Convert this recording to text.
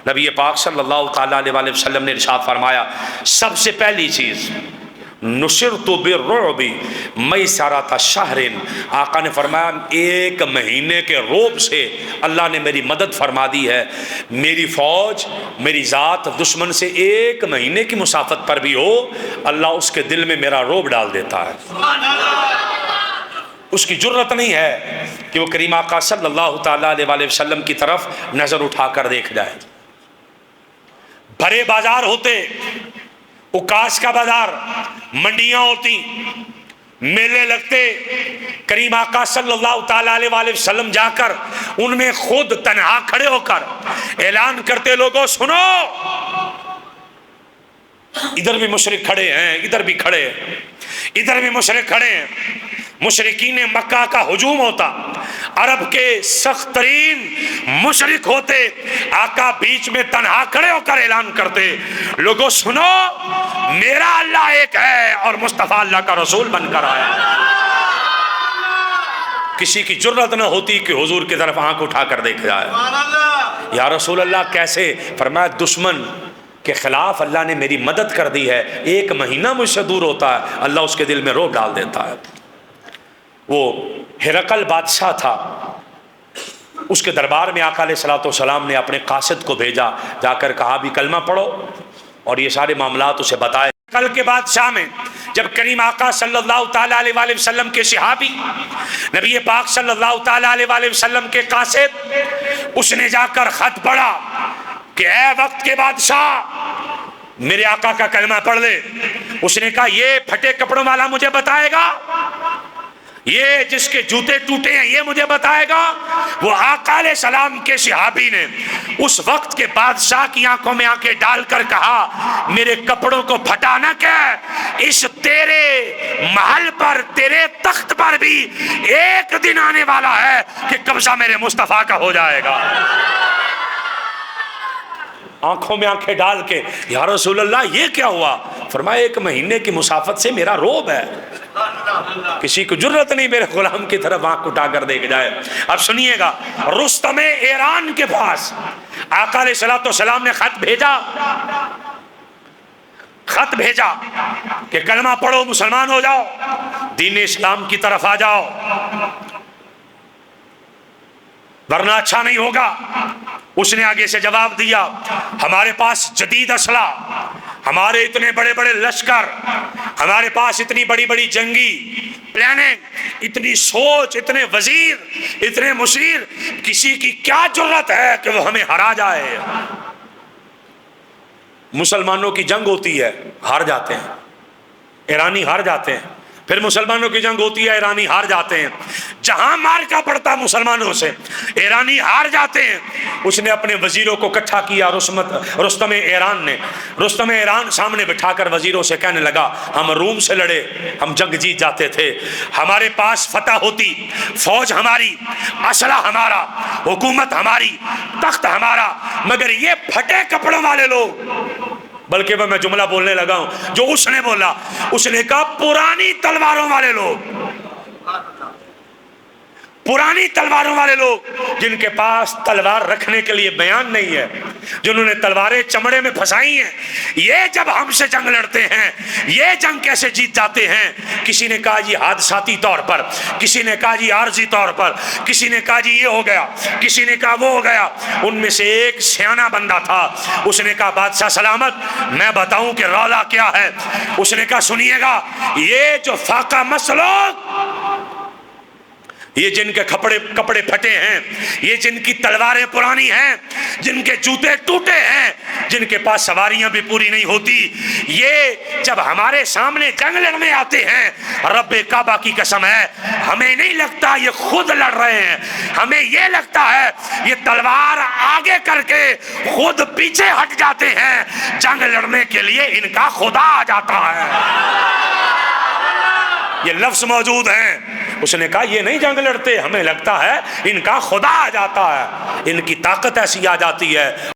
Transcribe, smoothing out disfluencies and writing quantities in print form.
نبی پاک صلی اللہ تعالیٰ علیہ وسلم نے ارشاد فرمایا سب سے پہلی چیز نصرت بالرعب میسرۃ شہر، آقا نے فرمایا ایک مہینے کے رعب سے اللہ نے میری مدد فرما دی ہے، میری فوج میری ذات دشمن سے ایک مہینے کی مسافت پر بھی ہو اللہ اس کے دل میں میرا رعب ڈال دیتا ہے۔ اس کی جرت نہیں ہے کہ وہ کریم آقا صلی اللہ تعالیٰ علیہ وسلم کی طرف نظر اٹھا کر دیکھ جائے۔ بھرے بازار ہوتے، اکاس کا بازار، منڈیاں ہوتی، میلے لگتے، کریم آقا صلی اللہ تعالیٰ علیہ وسلم جا کر ان میں خود تنہا کھڑے ہو کر اعلان کرتے لوگوں سنو، ادھر بھی مشرک کھڑے ہیں، ادھر بھی کھڑے ہیں، ادھر بھی مشرک کھڑے ہیں۔ مشرکین مکہ کا ہجوم ہوتا، عرب کے سخت ترین مشرک ہوتے، آقا بیچ میں تنہا کھڑے ہو کر اعلان کرتے لوگوں سنو میرا اللہ ایک ہے اور مصطفیٰ اللہ کا رسول بن کر آیا۔ کسی کی جرت نہ ہوتی کہ حضور کی طرف آنکھ اٹھا کر دیکھ جائے، یا رسول اللہ کیسے؟ فرمایا دشمن کے خلاف اللہ نے میری مدد کر دی ہے، ایک مہینہ مجھ سے دور ہوتا ہے اللہ اس کے دل میں رعب ڈال دیتا ہے۔ وہ ہرقل بادشاہ تھا، اس کے دربار میں آقا علیہ السلام نے اپنے قاصد کو بھیجا، جا کر کہا بھی کلمہ پڑھو اور یہ سارے معاملات اسے بتائے۔ کل کے بادشاہ میں جب کریم آقا صلی اللہ تعالیٰ علیہ وسلم کے صحابی نبی پاک صلی اللہ تعالیٰ علیہ وسلم کے قاصد، اس نے جا کر خط پڑھا کہ اے وقت کے بادشاہ میرے آقا کا کلمہ پڑھ لے۔ اس نے کہا یہ پھٹے کپڑوں والا مجھے بتائے گا، یہ جس کے جوتے ٹوٹے ہیں یہ مجھے بتائے گا؟ وہ آقا علیہ السلام کے صحابی نے اس وقت کے بادشاہ کی آنکھوں میں آنکھیں ڈال کر کہا میرے کپڑوں کو پھٹانا کیا، اس تیرے محل پر تیرے تخت پر بھی ایک دن آنے والا ہے کہ قبضہ میرے مصطفیٰ کا ہو جائے گا۔ آنکھوں میں آنکھیں ڈال کے یا رسول اللہ یہ کیا ہوا؟ فرمایا ایک مہینے کی مسافت سے میرا رعب ہے، کسی کو جرت نہیں میرے غلام کی طرف آنکھ اٹھا کر دیکھ جائے۔ اب سنیے گا، رستم ایران کے پاس آقا علیہ السلام نے خط بھیجا کہ کلمہ پڑھو مسلمان ہو جاؤ، دین اسلام کی طرف آ جاؤ ورنہ اچھا نہیں ہوگا۔ اس نے آگے سے جواب دیا ہمارے پاس جدید اسلحہ، ہمارے اتنے بڑے بڑے لشکر، ہمارے پاس اتنی بڑی بڑی جنگی پلاننگ، اتنی سوچ، اتنے وزیر، اتنے مشیر، کسی کی کیا جرت ہے کہ وہ ہمیں ہرا جائے؟ مسلمانوں کی جنگ ہوتی ہے ہار جاتے ہیں، ایرانی ہار جاتے ہیں، پھر مسلمانوں کی جنگ ہوتی ہے ایرانی ہار جاتے ہیں، جہاں مار کا پڑتا مسلمانوں سے ایرانی ہار جاتے ہیں۔ اس نے اپنے وزیروں کو اکٹھا کیا، رستم ایران سامنے بٹھا کر وزیروں سے کہنے لگا ہم روم سے لڑے، ہم جنگ جیت جاتے تھے، ہمارے پاس فتح ہوتی، فوج ہماری، اسلحہ ہمارا، حکومت ہماری، تخت ہمارا، مگر یہ پھٹے کپڑوں والے لوگ، بلکہ میں جملہ بولنے لگا ہوں جو اس نے بولا، اس نے کہا پرانی تلواروں والے لوگ، پرانی تلواروں والے لوگ جن کے پاس تلوار رکھنے کے لیے بیان نہیں ہے، جنہوں نے تلواریں چمڑے میں پھنسائی ہیں، یہ جب ہم سے جنگ لڑتے ہیں یہ جنگ کیسے جیت جاتے ہیں؟ کسی نے کہا جی حادثاتی طور پر، کسی نے کہا جی عارضی طور پر، کسی نے کہا جی یہ ہو گیا، کسی نے کہا وہ ہو گیا۔ ان میں سے ایک سیانا بندہ تھا، اس نے کہا بادشاہ سلامت میں بتاؤں کہ رولا کیا ہے؟ اس نے کہا سنیے گا، یہ جو فاقہ مسلوک، یہ جن کے کپڑے پھٹے ہیں، یہ جن کی تلواریں پرانی ہیں، جن کے جوتے ٹوٹے ہیں، جن کے پاس سواریاں بھی پوری نہیں ہوتی، یہ جب ہمارے سامنے جنگ لڑنے آتے ہیں رب کعبہ کی قسم ہے ہمیں نہیں لگتا یہ خود لڑ رہے ہیں، ہمیں یہ لگتا ہے یہ تلوار آگے کر کے خود پیچھے ہٹ جاتے ہیں، جنگ لڑنے کے لیے ان کا خدا آ جاتا ہے۔ یہ لفظ موجود ہیں۔ اس نے کہا یہ نہیں جنگ لڑتے، ہمیں لگتا ہے ان کا خدا آ جاتا ہے، ان کی طاقت ایسی آ جاتی ہے۔